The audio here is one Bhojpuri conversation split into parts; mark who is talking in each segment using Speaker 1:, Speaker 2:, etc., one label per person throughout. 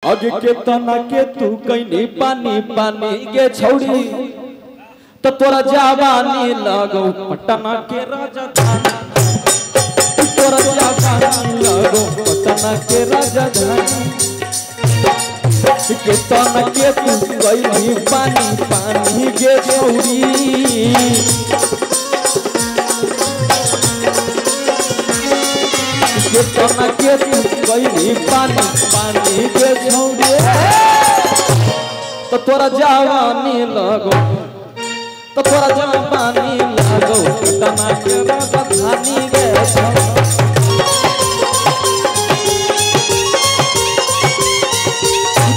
Speaker 1: आगे के तना के तू कहीं पानी पानी के छौड़ी तो तोरा जवानी लगो पटना के राजधानी तोरा जवानी लगो पटना के राजधानी के तना के तू कहीं पानी पानी के छौड़ी के तना के तू कहीं पानी पानी के छौड़ी तो तोरा जवानी लगो तो तोरा जवानी लगो पटना के राजधानी गे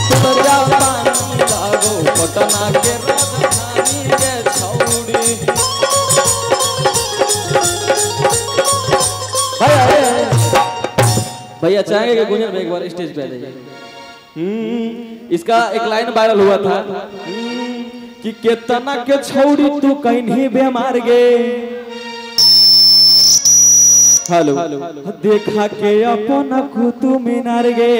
Speaker 1: तोरा जवानी लगो पटना के राजधानी गे छौड़ी। भैया चाहेंगे कि गुंजन में एक बार स्टेज पे आ जाइए। इसका एक लाइन वायरल हुआ था कि केतना के छौड़ी तू कहीं बेमार गे हेलो देखा के अपन कुतु मीनार गे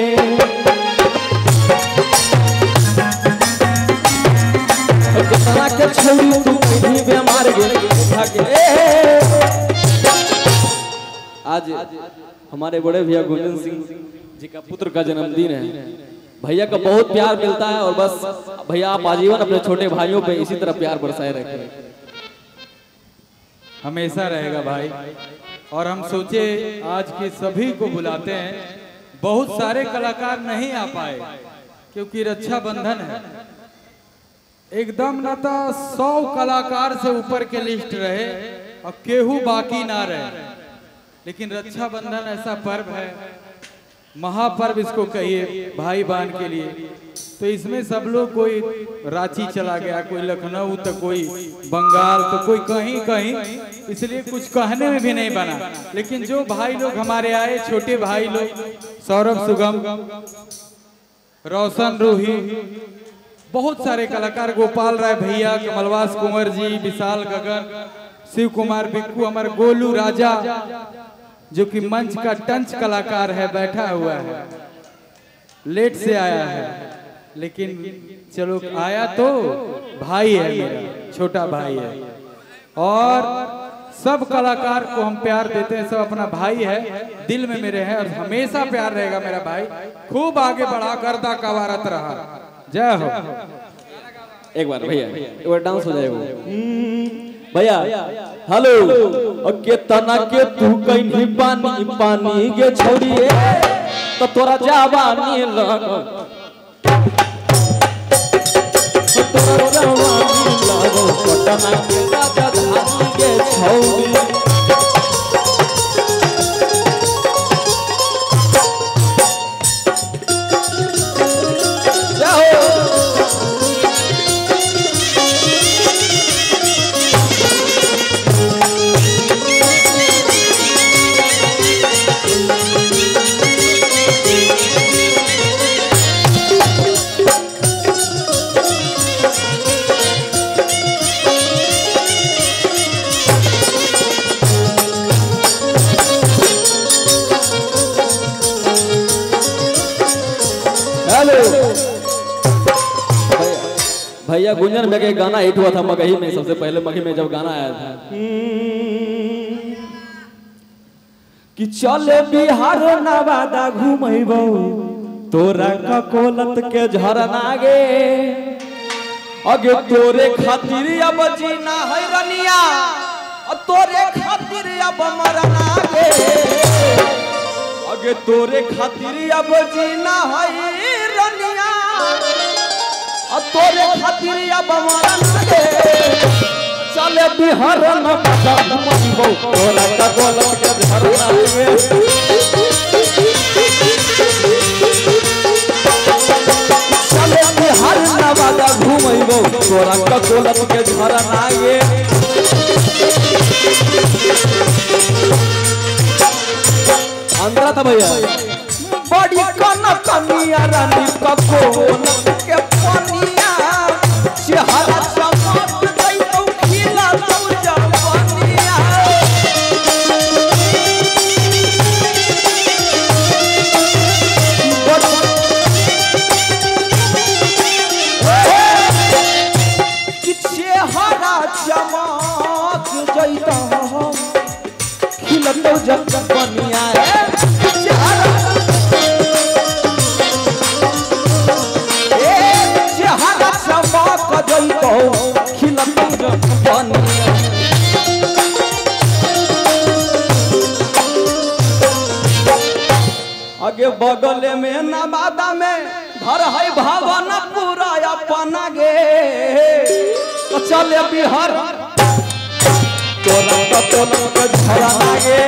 Speaker 1: केतना के छौड़ी तू कहीं बेमार गे देखा के आज हमारे बड़े भैया गुंजन सिंह जी का पुत्र का जन्मदिन है। भैया का बहुत प्यार मिलता है और बस भैया आप आजीवन अपने छोटे भाइयों पे इसी तरह प्यार बरसाए रखें।
Speaker 2: हमेशा रहेगा भाई। और हम सोचे आज के सभी को बुलाते हैं। बहुत सारे कलाकार नहीं आ पाए क्योंकि रक्षाबंधन है। एकदम ना तो 100 कलाकार से ऊपर के लिस्ट रहे और केहू बाकी ना रहे। लेकिन रक्षाबंधन ऐसा पर्व है, महापर्व इसको कहिए भाई बहन के लिए। तो इसमें सब लोग कोई रांची चला गया, कोई लखनऊ, तो कोई बंगाल, तो कोई कहीं कहीं, इसलिए कुछ कहने में भी नहीं बना। लेकिन जो भाई लोग हमारे आए, छोटे भाई लोग, सौरभ सुगम, रोशन रूही, बहुत सारे कलाकार, गोपाल राय भैया, कमलवास कुंवर जी, विशाल गगन, शिव कुमार बिक्कू, हमारे गोलू राजा जो कि मंच का टंच कलाकार है, बैठा हुआ है, लेट से आया है लेकिन चलो आया तो भाई है, मेरा छोटा भाई है। और सब कलाकार को हम प्यार देते हैं, सब अपना भाई है, दिल में मेरे हैं और हमेशा प्यार रहेगा मेरा भाई। खूब आगे बढ़ा करता कवारत रहा। जय हो।
Speaker 1: एक बार भैया एक बार डांस हो जाएगा भैया। हेलो और केतना के तू कहीं पानी पानी के छौड़ी तो तोरा जवानी लगो तोरा जवानी लगो पटना के राजधानी के छौड़ी। भैया गुंजन में एक गाना हिट हुआ था मगही में, सबसे पहले मगही में जब गाना आया था कि चले बिहार नवादा घूमबो तोरा ककोलत के झरना गे अगे तोरे खातिर अब जीना है रनिया तोरे खातिर अब मरना गे अगे तोरे खातिर अब जीना है रनिया तोरे खातिर अब मरना गे चले बिहार नवादा घूमबो तोरा ककोलत के झरना गे चले बिहार नवादा घूमबो तोरा ककोलत के झरना गे। अंदर था भैया बड़ी कनिया रानी ककोलत के पनिया चेहरा चमक गई तो खिला तो जवानिया जबनिया चेहरा चमक जइतो खिलत जबनिया आगे बगल में नवादा में घर है भवन पूरा अपना गे तो चले बिहार तोरा तो झरा गे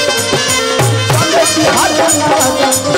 Speaker 1: चले बिहार